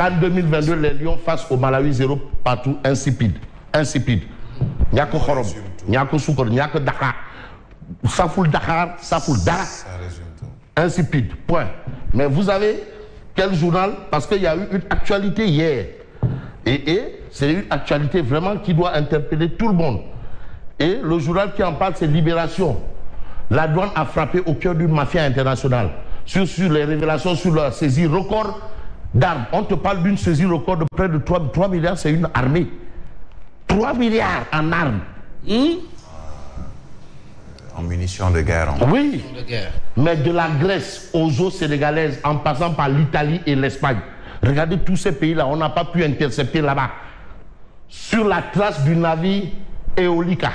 CAN 2022, les Lions face au Malawi 0 partout, insipide. Insipide. Il n'y a que Khorom, il n'y a que Soukor, il n'y a que Dakar. Ça fout le Dakar, ça fout le Dakar. Insipide, point. Mais vous avez quel journal? Parce qu'il y a eu une actualité hier. Et c'est une actualité vraiment qui doit interpeller tout le monde. Et le journal qui en parle, c'est Libération. La douane a frappé au cœur d'une mafia internationale. Sur les révélations sur la saisie record d'armes. On te parle d'une saisie record de près de 3 milliards, c'est une armée. 3 milliards en armes. En munitions de guerre. Oui, mais de la Grèce aux eaux sénégalaises, en passant par l'Italie et l'Espagne. Regardez tous ces pays-là, on n'a pas pu intercepter là-bas. Sur la trace du navire Eolika.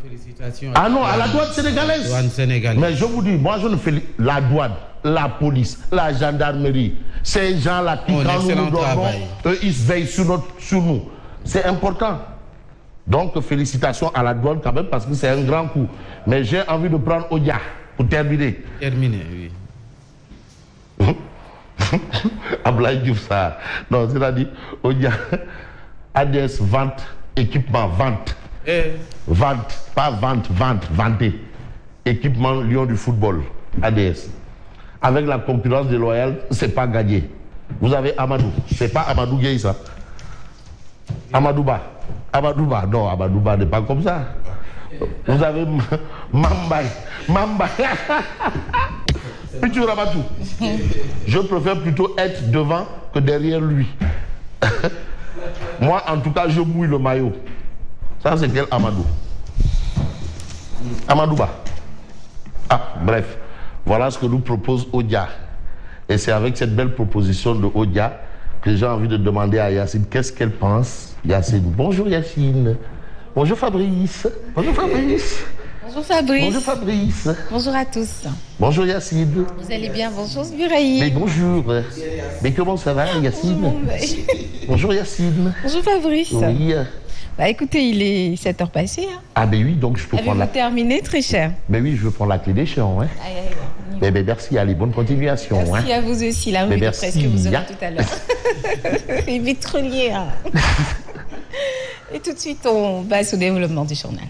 Félicitations. Ah non, à la douane sénégalaise. Douane sénégalaise. Mais je vous dis, moi je ne fais la douane, la police, la gendarmerie. Ces gens-là qui, quand nous dormons, eux, ils veillent sur nous. C'est important. Donc, félicitations à la douane quand même, parce que c'est un grand coup. Mais j'ai envie de prendre Odia pour terminer. Terminer, oui. Ablaye Diouf Sarr. Non, c'est-à-dire, Odia, ADS, vente, équipement, vente. Vente, pas vente, vente, vanter. Équipement Lion du football, ADS. Avec la concurrence déloyale, c'est pas gagné. Vous avez Amadou, c'est pas Amadou Gueye ça. Amadouba. Amadouba, non, Amadouba n'est pas comme ça. Vous avez Mambay. Mambay. Pichu Rabatou. Je préfère plutôt être devant que derrière lui. Moi, en tout cas, je mouille le maillot. Ça, c'est quel Amadou? Amadouba. Ah, bref. Voilà ce que nous propose Odia. Et c'est avec cette belle proposition de Odia que j'ai envie de demander à Yacine qu'est-ce qu'elle pense. Yacine, bonjour Yacine. Bonjour Fabrice. Bonjour Fabrice. Bonjour Fabrice. Bonjour Fabrice. Bonjour à tous. Bonjour Yacine. Vous allez bien? Bonjour Zbiraï. Mais bonjour. Mais comment ça va Yacine? Bonjour Yacine. Bonjour Fabrice. Oui. Bah écoutez, il est 7h passées. Hein. Ah ben oui, donc je peux prendre la... terminé, très cher. Mais oui, je veux prendre la clé des champs. Hein. Mais merci, allez, bonne continuation. Merci à vous aussi, la revue de presse que vous aurez tout à l'heure. Les vitreliers. Hein. Et tout de suite, on passe au développement du journal.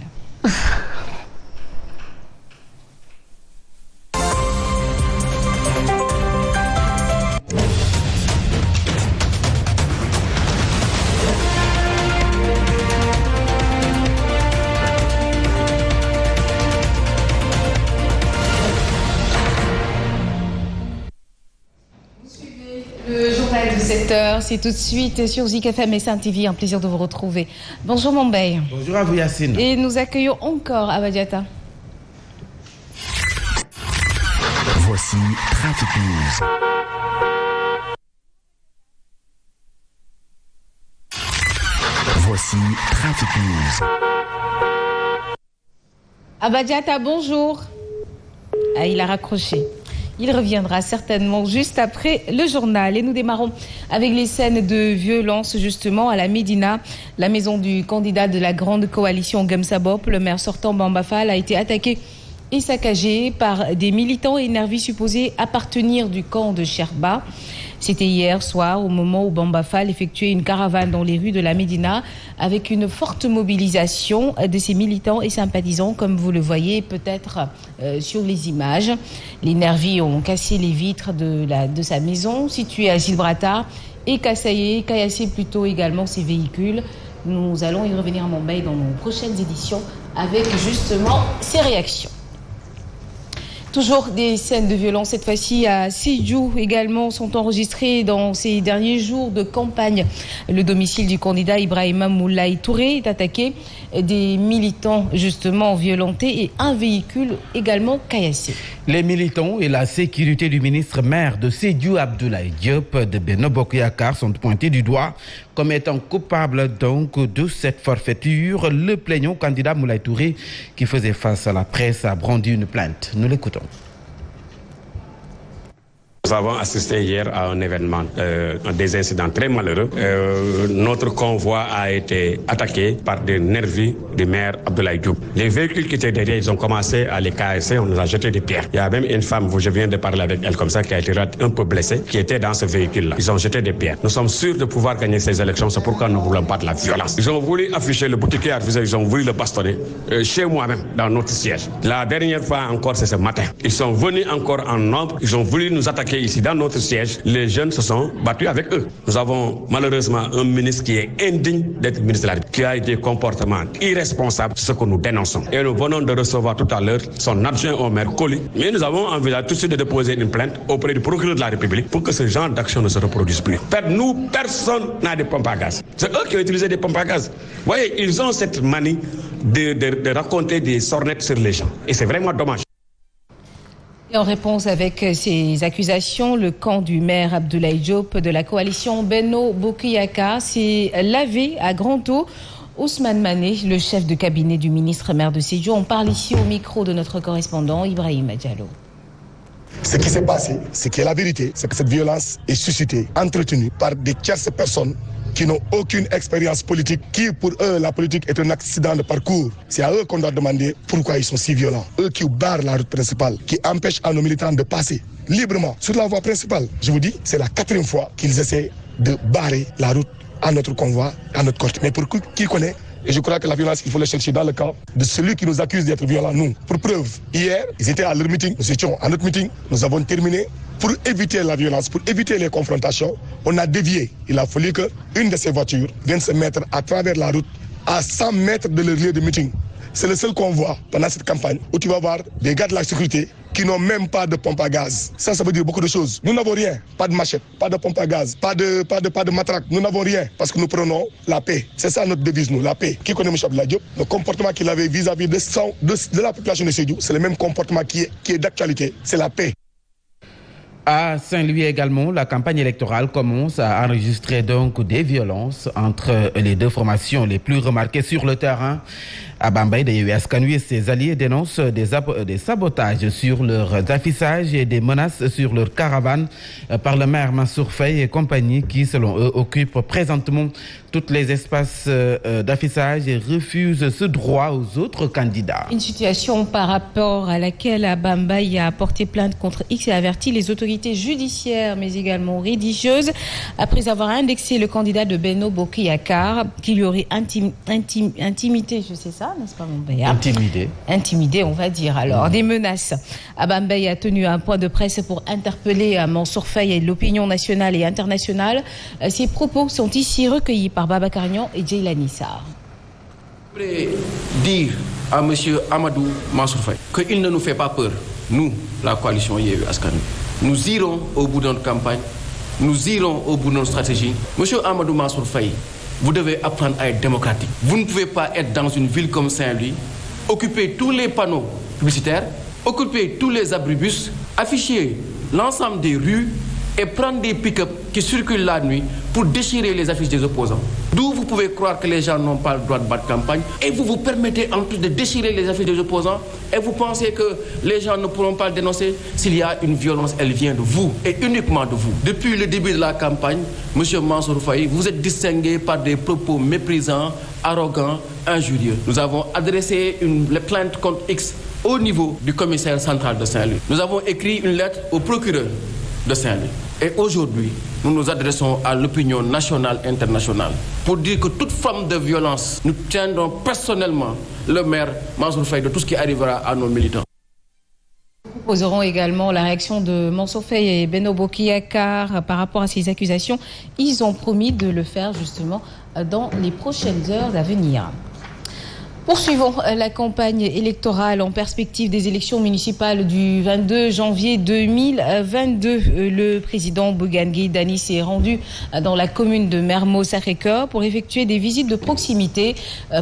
C'est tout de suite sur Zik FM et Saint TV. Un plaisir de vous retrouver. Bonjour Mombay. Bonjour à vous Yacine. Et nous accueillons encore Abadiata. Voici Traffic News. Voici Traffic News. Abadiata, bonjour. Ah, il a raccroché. Il reviendra certainement juste après le journal. Et nous démarrons avec les scènes de violence justement à la Médina. La maison du candidat de la grande coalition Gemsabop, le maire sortant Bamba Fall, a été attaquée et saccagée par des militants énervés supposés appartenir du camp de Sherba. C'était hier soir au moment où Bamba Fall effectuait une caravane dans les rues de la Médina avec une forte mobilisation de ses militants et sympathisants, comme vous le voyez peut-être sur les images. Les nervis ont cassé les vitres de sa maison située à Gibraltar et caillassé plutôt également ses véhicules. Nous allons y revenir à Mumbai dans nos prochaines éditions avec justement ces réactions. Toujours des scènes de violence, cette fois-ci à Sédhiou également, sont enregistrées dans ces derniers jours de campagne. Le domicile du candidat Ibrahima Moulay Touré est attaqué, des militants justement violentés et un véhicule également caillassé. Les militants et la sécurité du ministre maire de Sédhiou, Abdoulaye Diop, de Benno Bokk Yakaar, sont pointés du doigt comme étant coupables donc de cette forfaiture. Le plaignant candidat Moulay Touré, qui faisait face à la presse, a brandi une plainte. Nous l'écoutons. Nous avons assisté hier à un événement, des incidents très malheureux. Notre convoi a été attaqué par des nervis du maire Abdoulaye Diop. Les véhicules qui étaient derrière, ils ont commencé à les casser, on nous a jeté des pierres. Il y a même une femme, je viens de parler avec elle comme ça, qui a été un peu blessée, qui était dans ce véhicule-là. Ils ont jeté des pierres. Nous sommes sûrs de pouvoir gagner ces élections, c'est pourquoi nous ne voulons pas de la violence. Ils ont voulu afficher le boutiquier artificiel, ils ont voulu le bastonner chez moi-même, dans notre siège. La dernière fois encore, c'est ce matin. Ils sont venus encore en nombre, ils ont voulu nous attaquer ici dans notre siège. Les jeunes se sont battus avec eux. Nous avons malheureusement un ministre qui est indigne d'être ministre de la République, qui a des comportements irresponsables, ce que nous dénonçons. Et nous venons de recevoir tout à l'heure son adjoint au maire Koli. Mais nous avons envisagé tout de suite de déposer une plainte auprès du procureur de la République pour que ce genre d'action ne se reproduise plus. Nous, personne n'a de pompes à gaz. C'est eux qui ont utilisé des pompes à gaz. Vous voyez, ils ont cette manie de raconter des sornettes sur les gens. Et c'est vraiment dommage. Et en réponse avec ces accusations, le camp du maire Abdoulaye Diop de la coalition Benno Bokk Yakaar s'est lavé à grand eau. Ousmane Mané, le chef de cabinet du ministre maire de Sédhiou, on parle ici au micro de notre correspondant Ibrahima Diallo. Ce qui s'est passé, c'est que la vérité, c'est que cette violence est suscitée, entretenue par des tierces personnes qui n'ont aucune expérience politique, qui pour eux la politique est un accident de parcours. C'est à eux qu'on doit demander pourquoi ils sont si violents. Eux qui barrent la route principale, qui empêchent à nos militants de passer librement sur la voie principale. Je vous dis, c'est la 4e fois qu'ils essaient de barrer la route à notre convoi, à notre cortège. Mais pour qui connaît, et je crois que la violence, il faut la chercher dans le camp de celui qui nous accuse d'être violent, nous. Pour preuve, hier, ils étaient à leur meeting, nous étions à notre meeting, nous avons terminé. Pour éviter la violence, pour éviter les confrontations, on a dévié. Il a fallu qu'une de ces voitures vienne se mettre à travers la route à 100 mètres de leur lieu de meeting. C'est le seul qu'on voit pendant cette campagne où tu vas voir des gars de la sécurité qui n'ont même pas de pompe à gaz. Ça veut dire beaucoup de choses. Nous n'avons rien, pas de machette, pas de pompe à gaz, pas de matraque. Nous n'avons rien parce que nous prenons la paix. C'est ça notre devise, nous, la paix. Qui connaît M. Abdoulaye Diop? Le comportement qu'il avait vis-à-vis de la population de Sédhiou, c'est le même comportement qui est d'actualité. C'est la paix. À Saint-Louis également, la campagne électorale commence à enregistrer donc des violences entre les deux formations les plus remarquées sur le terrain. À Bambey, Yewwi Askan Wi et ses alliés dénoncent des sabotages sur leurs affichages et des menaces sur leurs caravanes par le maire Mansour Faye et compagnie qui, selon eux, occupent présentement tous les espaces d'affichage et refusent ce droit aux autres candidats. Une situation par rapport à laquelle Bambey a porté plainte contre X et averti les autorités judiciaires mais également religieuses après avoir indexé le candidat de Benno Bokk Yakaar qui lui aurait intimidé, je sais ça, n'est-ce pas Bambey? Intimidé, on va dire. Alors, des menaces. Bambey a tenu un point de presse pour interpeller Mansour Faye et l'opinion nationale et internationale. Ces propos sont ici recueillis par Babacar Niang et Djeylani Sarr. Je voudrais dire à M. Amadou Mansour Faye qu'il ne nous fait pas peur. Nous, la coalition Yewwi Askan Wi, nous irons au bout de notre campagne, nous irons au bout de notre stratégie. M. Amadou Mansour Faye, vous devez apprendre à être démocratique. Vous ne pouvez pas être dans une ville comme Saint-Louis, occuper tous les panneaux publicitaires, occuper tous les abribus, afficher l'ensemble des rues et prendre des pick-up qui circulent la nuit pour déchirer les affiches des opposants. D'où vous pouvez croire que les gens n'ont pas le droit de battre campagne et vous vous permettez en plus de déchirer les affiches des opposants et vous pensez que les gens ne pourront pas le dénoncer. S'il y a une violence, elle vient de vous et uniquement de vous. Depuis le début de la campagne, M. Mansour Faye, vous êtes distingué par des propos méprisants, arrogants, injurieux. Nous avons adressé une plainte contre X au niveau du commissaire central de Saint-Louis. Nous avons écrit une lettre au procureur de Saint-Louis. Et aujourd'hui, nous nous adressons à l'opinion nationale et internationale pour dire que toute forme de violence, nous tiendrons personnellement le maire Mansour Faye de tout ce qui arrivera à nos militants. Nous proposerons également la réaction de Mansour Faye et Benno Bokk Yakaar par rapport à ces accusations. Ils ont promis de le faire justement dans les prochaines heures à venir. Poursuivons la campagne électorale en perspective des élections municipales du 22 janvier 2022. Le président Bougane Gueye Dany s'est rendu dans la commune de Mermoz-Sacré-Cœur pour effectuer des visites de proximité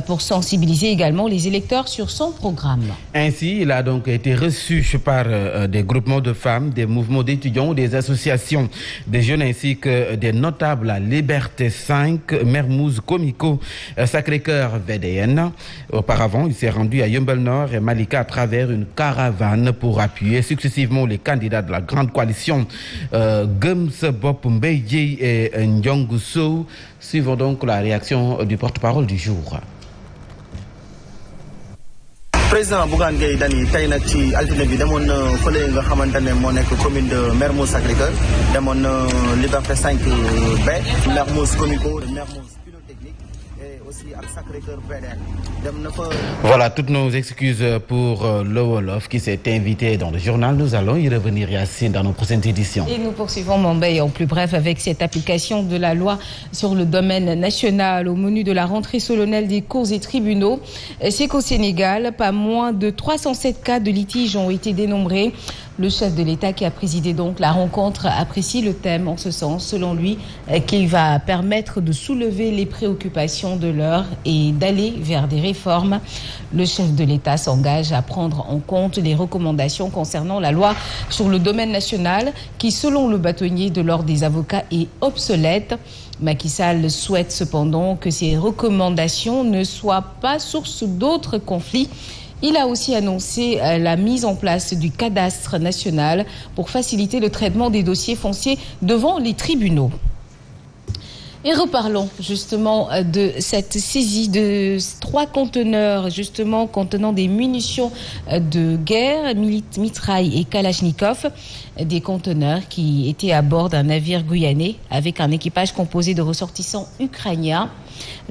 pour sensibiliser également les électeurs sur son programme. Ainsi, il a donc été reçu par des groupements de femmes, des mouvements d'étudiants, des associations des jeunes ainsi que des notables à Liberté 5, Mermoz Comico, Sacré-Cœur VDN. Auparavant, il s'est rendu à Yeumbeul Nord et Malika à travers une caravane pour appuyer successivement les candidats de la grande coalition Gëm Sa Bopp Mbaye Dièye et Ndiogou Sow. Suivons donc la réaction du porte-parole du jour. Président Bougane Gueye Dany tey nag ci altine bi demoon na fële nga xamante ne moo nekk commune de Mermoz Sacré-Cœur demoon na Liberté 5B Mermoz Comico Mermoz Pyrotechnique et aussi ak Sacré-Cœur VDN dem na fa. Voilà, toutes nos excuses pour le Wolof qui s'est invité dans le journal. Nous allons y revenir, Yacine, dans nos prochaines éditions. Et nous poursuivons Mbaye en plus bref avec cette application de la loi sur le domaine national au menu de la rentrée solennelle des cours et tribunaux. C'est qu'au Sénégal, pas moins de 307 cas de litiges ont été dénombrés. Le chef de l'État qui a présidé donc la rencontre apprécie le thème en ce sens, selon lui, qu'il va permettre de soulever les préoccupations de l'heure et d'aller vers des réformes. Le chef de l'État s'engage à prendre en compte les recommandations concernant la loi sur le domaine national qui, selon le bâtonnier de l'ordre des avocats, est obsolète. Macky Sall souhaite cependant que ces recommandations ne soient pas source d'autres conflits. Il a aussi annoncé la mise en place du cadastre national pour faciliter le traitement des dossiers fonciers devant les tribunaux. Et reparlons justement de cette saisie de 3 conteneurs justement contenant des munitions de guerre, mitraille et kalachnikov, des conteneurs qui étaient à bord d'un navire guyanais avec un équipage composé de ressortissants ukrainiens.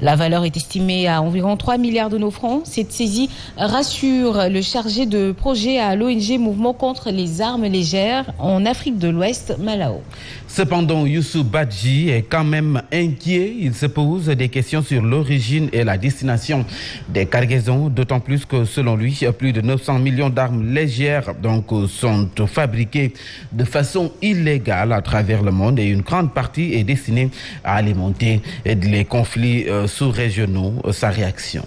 La valeur est estimée à environ 3 milliards de nos francs. Cette saisie rassure le chargé de projet à l'ONG Mouvement contre les armes légères en Afrique de l'Ouest, Malao. Cependant, Youssou Badji est quand même inquiet. Il se pose des questions sur l'origine et la destination des cargaisons, d'autant plus que, selon lui, plus de 900 millions d'armes légères sont fabriquées de façon illégale à travers le monde et une grande partie est destinée à alimenter les conflits sous-régionaux. Sa réaction.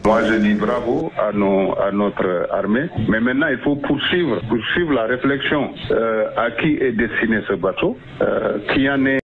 Moi, je dis bravo à notre armée, mais maintenant il faut poursuivre la réflexion. À qui est destiné ce bateau, qui en est